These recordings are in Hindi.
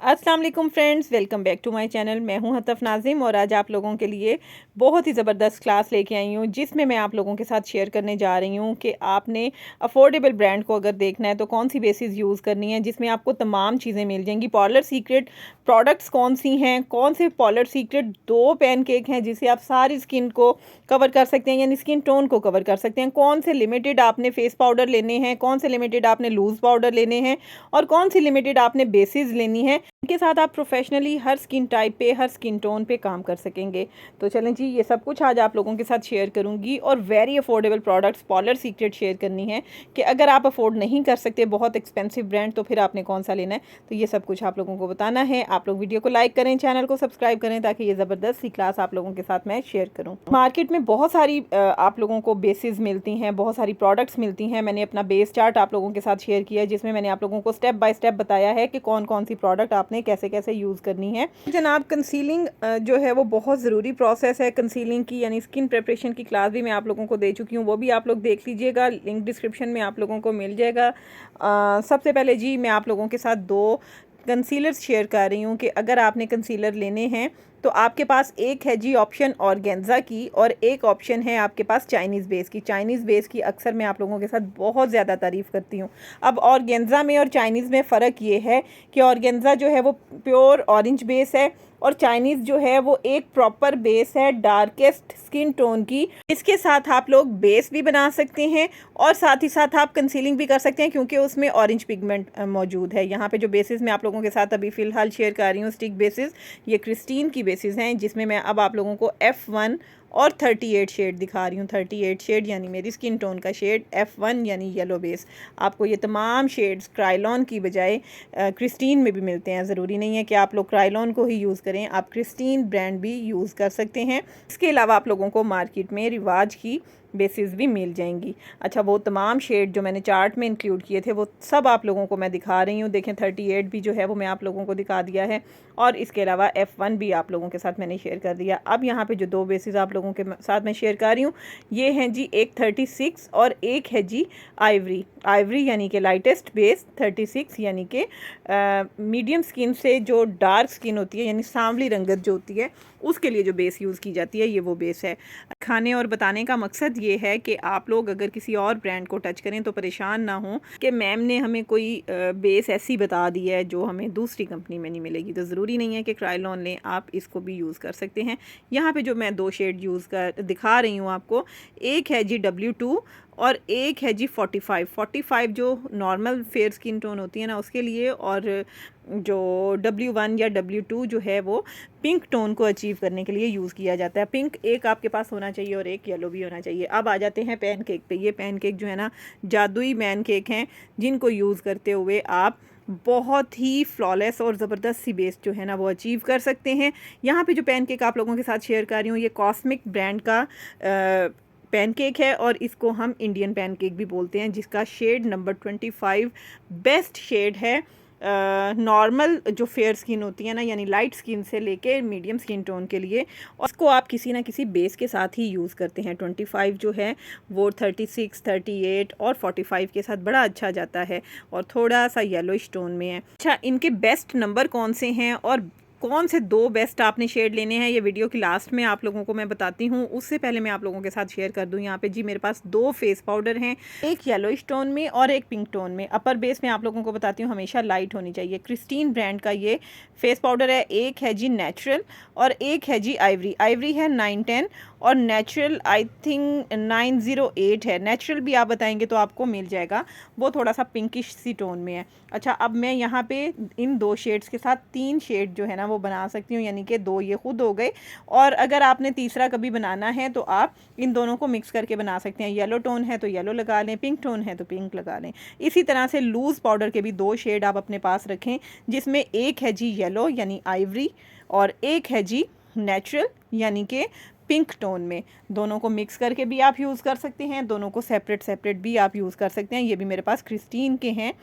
अस्सलाम वालेकुम friends, welcome back to my channel. मैं हूं हतफ नाजिम और आज आप लोगों के लिए बहुत ही ज़बरदस्त क्लास लेके आई हूं जिसमें मैं आप लोगों के साथ शेयर करने जा रही हूं कि आपने अफोर्डेबल ब्रांड को अगर देखना है तो कौन सी बेसिस यूज़ करनी है, जिसमें आपको तमाम चीज़ें मिल जाएंगी। पॉलर सीक्रेट प्रोडक्ट्स कौन सी हैं, कौन से पॉलर सीक्रेट 2 पैनकेक हैं जिसे आप सारी स्किन को कवर कर सकते हैं, यानी स्किन टोन को कवर कर सकते हैं। कौन से लिमिटेड आपने फेस पाउडर लेने हैं, कौन से लिमिटेड आपने लूज़ पाउडर लेने हैं और कौन सी लिमिटेड आपने बेसिस लेनी है। इनके साथ आप प्रोफेशनली हर स्किन टाइप पे, हर स्किन टोन पे काम कर सकेंगे। तो चलें जी, ये सब कुछ आज आप लोगों के साथ शेयर करूंगी और very affordable products parlour secret share करनी है कि अगर आप अफोर्ड नहीं कर सकते बहुत एक्सपेंसिव ब्रांड तो फिर आपने कौन सा लेना है। तो ये सब कुछ आप लोगों को बताना है। आप लोग वीडियो को लाइक करें, चैनल को सब्सक्राइब करें ताकि ये ज़बरदस्त सी क्लास आप लोगों के साथ मैं शेयर करूँ। मार्केट में बहुत सारी आप लोगों को बेसिस मिलती हैं, बहुत सारी प्रोडक्ट्स मिलती हैं। मैंने अपना बेस चार्ट आप लोगों के साथ शेयर किया है जिसमें मैंने आप लोगों को स्टेप बाय स्टेप बताया है कि कौन कौन सी प्रोडक्ट आपने कैसे कैसे यूज़ करनी है। जनाब, कंसीलिंग जो है वो बहुत ज़रूरी प्रोसेस है कंसीलिंग की, यानी स्किन प्रिपरेशन की क्लास भी मैं आप लोगों को दे चुकी हूँ, वो भी आप लोग देख लीजिएगा, लिंक डिस्क्रिप्शन में आप लोगों को मिल जाएगा। सबसे पहले जी मैं आप लोगों के साथ 2 कंसीलर्स शेयर कर रही हूँ कि अगर आपने कंसीलर लेने हैं तो आपके पास एक है जी ऑप्शन ऑर्गेन्जा की और एक ऑप्शन है आपके पास चाइनीज़ बेस की। चाइनीज़ बेस की अक्सर मैं आप लोगों के साथ बहुत ज़्यादा तारीफ़ करती हूँ। अब ऑर्गेन्जा में और चाइनीज़ में फ़र्क ये है कि ऑर्गेन्जा जो है वो प्योर ऑरेंज बेस है और चाइनीज़ जो है वो एक प्रॉपर बेस है डार्केस्ट स्किन टोन की। इसके साथ आप लोग बेस भी बना सकते हैं और साथ ही साथ आप कंसीलिंग भी कर सकते हैं क्योंकि उसमें ऑरेंज पिगमेंट मौजूद है। यहाँ पे जो बेसिस मैं आप लोगों के साथ अभी फ़िलहाल शेयर कर रही हूँ स्टिक बेसिस, ये क्रिस्टीन की बेसिस हैं जिसमें मैं अब आप लोगों को F1 और 38 शेड दिखा रही हूँ। 38 शेड यानी मेरी स्किन टोन का शेड, F1 यानी येलो बेस। आपको ये तमाम शेड्स क्राइलॉन की बजाय क्रिस्टीन में भी मिलते हैं। ज़रूरी नहीं है कि आप लोग क्राइलॉन को ही यूज़ करें, आप क्रिस्टीन ब्रांड भी यूज़ कर सकते हैं। इसके अलावा आप लोगों को मार्केट में रिवाज की बेसिस भी मिल जाएंगी। अच्छा, वो तमाम शेड जो मैंने चार्ट में इंक्लूड किए थे वो सब आप लोगों को मैं दिखा रही हूँ। देखें 38 भी जो है वो मैं आप लोगों को दिखा दिया है और इसके अलावा F1 भी आप लोगों के साथ मैंने शेयर कर दिया। अब यहाँ पे जो 2 बेसिस आप लोगों के साथ मैं शेयर कर रही हूँ ये हैं जी, एक 36 और एक है जी आइवरी। आइवरी यानी कि लाइटेस्ट बेस, 36 यानी कि मीडियम स्किन से जो डार्क स्किन होती है यानी सांवली रंगत जो होती है उसके लिए जो बेस यूज़ की जाती है ये वो बेस है। खाने और बताने का मकसद ये है कि आप लोग अगर किसी और ब्रांड को टच करें तो परेशान ना हो कि मैम ने हमें कोई बेस ऐसी बता दी है जो हमें दूसरी कंपनी में नहीं मिलेगी। तो ज़रूरी नहीं है कि क्राइलॉन लें, आप इसको भी यूज़ कर सकते हैं। यहाँ पे जो मैं 2 शेड यूज़ कर दिखा रही हूँ आपको, एक है जी W2 और एक है जी 45 जो नॉर्मल फेयर स्किन टोन होती है ना उसके लिए, और जो W1 या W2 जो है वो पिंक टोन को अचीव करने के लिए यूज़ किया जाता है। पिंक एक आपके पास होना चाहिए और एक येलो भी होना चाहिए। अब आ जाते हैं पैनकेक पे। ये पैनकेक जो है ना जादुई पैनकेक हैं जिनको यूज़ करते हुए आप बहुत ही फ्लॉलेस और ज़बरदस्त सी बेस जो है ना वो अचीव कर सकते हैं। यहाँ पे जो पैनकेक आप लोगों के साथ शेयर कर रही हूँ ये कॉस्मिक ब्रांड का पैनकेक है और इसको हम इंडियन पैनकेक भी बोलते हैं, जिसका शेड नंबर 25 बेस्ट शेड है नॉर्मल जो फेयर स्किन होती है ना, यानी लाइट स्किन से लेके मीडियम स्किन टोन के लिए। और उसको आप किसी ना किसी बेस के साथ ही यूज़ करते हैं। 25 जो है वो 36, 38 और 45 के साथ बड़ा अच्छा जाता है और थोड़ा सा येलोइश टोन में है। अच्छा, इनके बेस्ट नंबर कौन से हैं और कौन से 2 बेस्ट आपने शेड लेने हैं ये वीडियो की लास्ट में आप लोगों को मैं बताती हूँ। उससे पहले मैं आप लोगों के साथ शेयर कर दूँ, यहाँ पे जी मेरे पास 2 फेस पाउडर हैं, एक येलोइश टोन में और एक पिंक टोन में। अपर बेस में आप लोगों को बताती हूँ हमेशा लाइट होनी चाहिए। क्रिस्टीन ब्रांड का ये फेस पाउडर है। एक है जी नेचुरल और एक है जी आइवरी। आइवरी है 910 और नेचुरल आई थिंक 908 है। नेचुरल भी आप बताएंगे तो आपको मिल जाएगा, वो थोड़ा सा पिंकिश सी टोन में है। अच्छा, अब मैं यहाँ पे इन 2 शेड्स के साथ 3 शेड जो है ना वो बना सकती हूँ, यानी कि 2 ये खुद हो गए और अगर आपने तीसरा कभी बनाना है तो आप इन दोनों को मिक्स करके बना सकते हैं। येलो टोन है तो येलो लगा लें, पिंक टोन है तो पिंक लगा लें। इसी तरह से लूज़ पाउडर के भी 2 शेड आप अपने पास रखें, जिसमें एक है जी येलो यानी आइवरी और एक है जी नेचुरल यानी कि पिंक टोन में। दोनों को मिक्स करके भी आप यूज़ कर सकते हैं, दोनों को सेपरेट सेपरेट भी आप यूज़ कर सकते हैं। ये भी मेरे पास क्रिस्टीन के हैं।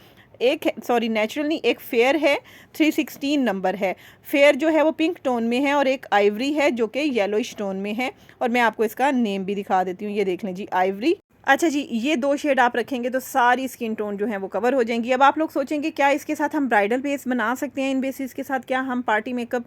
एक है, सॉरी नेचुरल नहीं, एक फेयर है 316 नंबर है। फेयर जो है वो पिंक टोन में है और एक आइवरी है जो कि येलोइश टोन में है और मैं आपको इसका नेम भी दिखा देती हूँ। ये देख लें जी, आइवरी अच्छा जी, ये 2 शेड आप रखेंगे तो सारी स्किन टोन जो है वो कवर हो जाएँगी। अब आप लोग सोचेंगे क्या इसके साथ हम ब्राइडल बेस बना सकते हैं इन बेसिस के साथ? क्या हम पार्टी मेकअप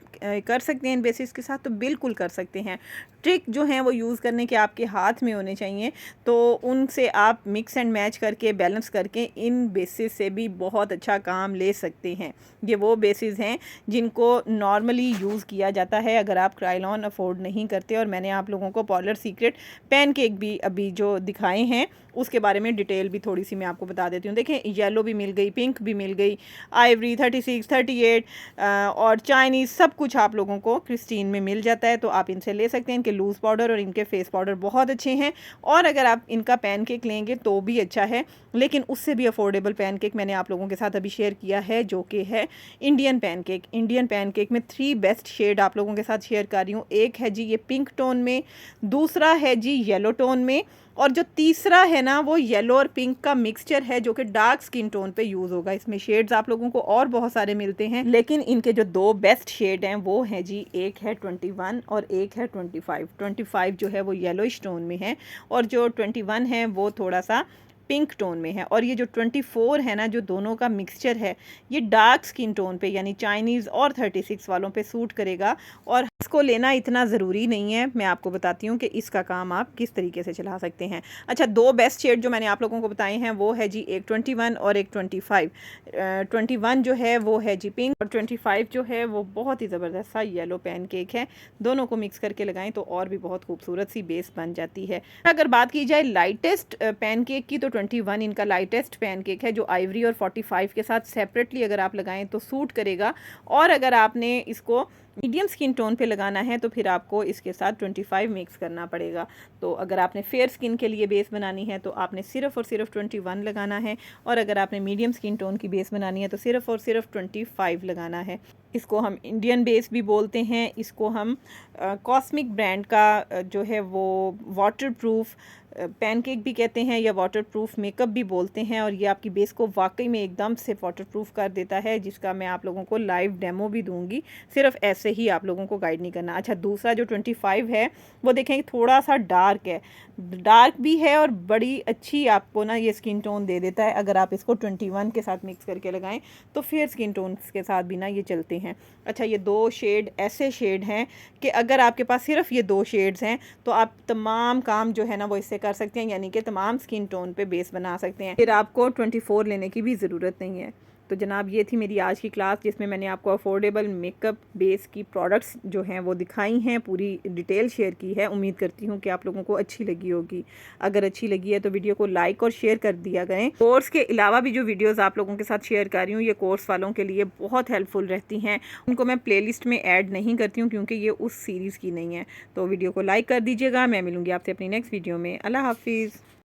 कर सकते हैं इन बेसिस के साथ? तो बिल्कुल कर सकते हैं। ट्रिक जो हैं वो यूज़ करने के आपके हाथ में होने चाहिए, तो उनसे आप मिक्स एंड मैच करके, बैलेंस करके इन बेसिस से भी बहुत अच्छा काम ले सकते हैं। ये वो बेसिस हैं जिनको नॉर्मली यूज़ किया जाता है अगर आप क्रायलॉन अफ़ोर्ड नहीं करते। और मैंने आप लोगों को पार्लर सीक्रेट पैनकेक भी अभी जो दिखाए हैं उसके बारे में डिटेल भी थोड़ी सी मैं आपको बता देती हूँ। देखें, येलो भी मिल गई, पिंक भी मिल गई, आइवरी 36, 38 और चाइनीज़ सब कुछ आप लोगों को क्रिस्टीन में मिल जाता है, तो आप इनसे ले सकते हैं। इनके लूज़ पाउडर और इनके फेस पाउडर बहुत अच्छे हैं। और अगर आप इनका पैनकेक लेंगे तो भी अच्छा है, लेकिन उससे भी अफोर्डेबल पैनकेक मैंने आप लोगों के साथ अभी शेयर किया है, जो कि है इंडियन पैनकेक। इंडियन पैनकेक में 3 बेस्ट शेड आप लोगों के साथ शेयर कर रही हूँ। एक है जी ये पिंक टोन में, दूसरा है जी येलो टोन में, और जो तीसरा है ना वो येलो और पिंक का मिक्सचर है, जो कि डार्क स्किन टोन पे यूज़ होगा। इसमें शेड्स आप लोगों को और बहुत सारे मिलते हैं, लेकिन इनके जो 2 बेस्ट शेड हैं वो हैं जी, एक है 21 और एक है 25। 25 जो है वो येलोइश टोन में है, और जो 21 है वो थोड़ा सा पिंक टोन में है। और ये जो 24 है ना, जो दोनों का मिक्सचर है, ये डार्क स्किन टोन पे यानी चाइनीज़ और 36 वालों पे सूट करेगा। और इसको लेना इतना ज़रूरी नहीं है, मैं आपको बताती हूँ कि इसका काम आप किस तरीके से चला सकते हैं। अच्छा, 2 बेस्ट शेड जो मैंने आप लोगों को बताए हैं वो है जी एक 21 और एक 25। 21 जो है वो है जी पिंक, और 25 जो है वो बहुत ही ज़बरदस्त सा येलो पैनकेक है। दोनों को मिक्स करके लगाएं तो और भी बहुत खूबसूरत सी बेस बन जाती है। अगर बात की जाए लाइटेस्ट पैनकेक की, तो 21 इनका लाइटेस्ट पैनकेक है, जो आइवरी और 45 के साथ सेपरेटली अगर आप लगाएं तो सूट करेगा। और अगर आपने इसको मीडियम स्किन टोन पे लगाना है तो फिर आपको इसके साथ 25 मिक्स करना पड़ेगा। तो अगर आपने फेयर स्किन के लिए बेस बनानी है तो आपने सिर्फ़ और सिर्फ 21 लगाना है, और अगर आपने मीडियम स्किन टोन की बेस बनानी है तो सिर्फ़ और सिर्फ 25 लगाना है। इसको हम इंडियन बेस भी बोलते हैं, इसको हम कॉस्मिक ब्रांड का जो है वो वाटरप्रूफ पैनकेक भी कहते हैं, या वाटरप्रूफ मेकअप भी बोलते हैं। और ये आपकी बेस को वाकई में एकदम से वाटरप्रूफ कर देता है, जिसका मैं आप लोगों को लाइव डेमो भी दूंगी। सिर्फ ऐसे ही आप लोगों को गाइड नहीं करना। अच्छा, दूसरा जो 25 है वो देखें थोड़ा सा डार्क है, डार्क भी है और बड़ी अच्छी आपको ना ये स्किन टोन दे देता है। अगर आप इसको 21 के साथ मिक्स करके लगाएं तो फेयर स्किन टोन के साथ भी ना ये चलते हैं। अच्छा, ये 2 शेड ऐसे शेड हैं कि अगर आपके पास सिर्फ ये 2 शेड्स हैं तो आप तमाम काम जो है ना वो इससे कर सकते हैं, यानी कि तमाम स्किन टोन पे बेस बना सकते हैं। फिर आपको 24 लेने की भी ज़रूरत नहीं है। तो जनाब, ये थी मेरी आज की क्लास, जिसमें मैंने आपको अफोर्डेबल मेकअप बेस की प्रोडक्ट्स जो हैं वो दिखाई हैं, पूरी डिटेल शेयर की है। उम्मीद करती हूँ कि आप लोगों को अच्छी लगी होगी। अगर अच्छी लगी है तो वीडियो को लाइक और शेयर कर दिया करें। कोर्स के अलावा भी जो वीडियोज़ आप लोगों के साथ शेयर कर रही हूँ, ये कोर्स वालों के लिए बहुत हेल्पफुल रहती हैं। उनको मैं प्लेलिस्ट में ऐड नहीं करती हूँ क्योंकि ये उस सीरीज़ की नहीं है। तो वीडियो को लाइक कर दीजिएगा। मैं मिलूँगी आपसे अपनी नेक्स्ट वीडियो में। अल्लाह हाफिज़।